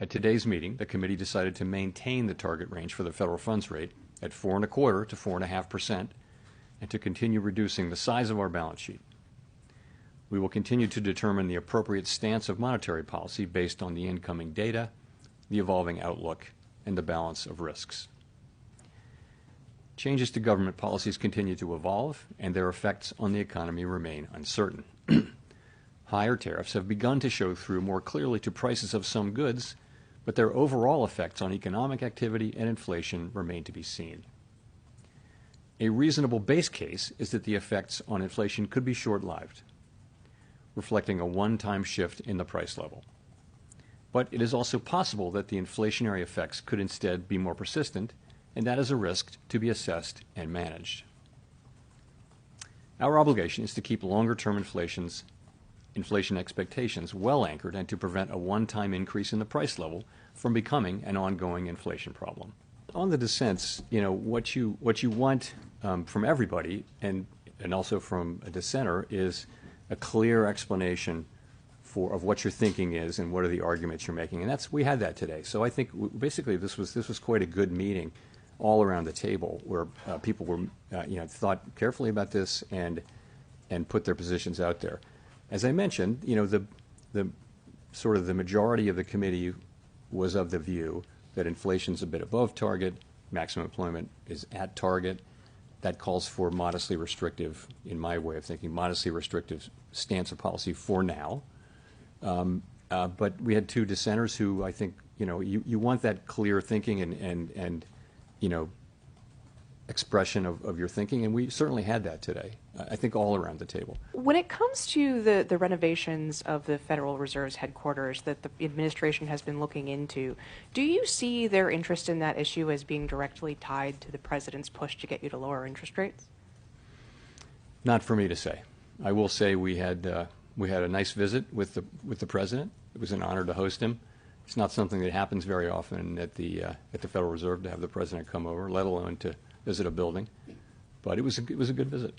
At today's meeting, the committee decided to maintain the target range for the federal funds rate at 4.25% to 4.5% and to continue reducing the size of our balance sheet. We will continue to determine the appropriate stance of monetary policy based on the incoming data, the evolving outlook, and the balance of risks. Changes to government policies continue to evolve, and their effects on the economy remain uncertain. Higher tariffs have begun to show through more clearly to prices of some goods, but their overall effects on economic activity and inflation remain to be seen. A reasonable base case is that the effects on inflation could be short-lived, reflecting a one-time shift in the price level. But it is also possible that the inflationary effects could instead be more persistent, and that is a risk to be assessed and managed. Our obligation is to keep longer-term inflation expectations well anchored and to prevent a one-time increase in the price level from becoming an ongoing inflation problem. On the dissents, what you want from everybody and also from a dissenter is a clear explanation of what your thinking is and what are the arguments you're making, and we had that today. So I think basically this was quite a good meeting all around the table where people were thought carefully about this and put their positions out there. As I mentioned, the sort of the majority of the committee was of the view that inflation's a bit above target, maximum employment is at target. That calls for modestly restrictive, in my way of thinking, modestly restrictive stance of policy for now. But we had two dissenters who I think, you want that clear thinking and expression of your thinking, and we certainly had that today, I think all around the table. When it comes to the renovations of the Federal Reserve's headquarters that the administration has been looking into, do you see their interest in that issue as being directly tied to the president's push to get you to lower interest rates? Not for me to say. I will say we had a nice visit with the president. It was an honor to host him. It's not something that happens very often at the Federal Reserve to have the president come over, let alone to visit a building. But it was a good visit.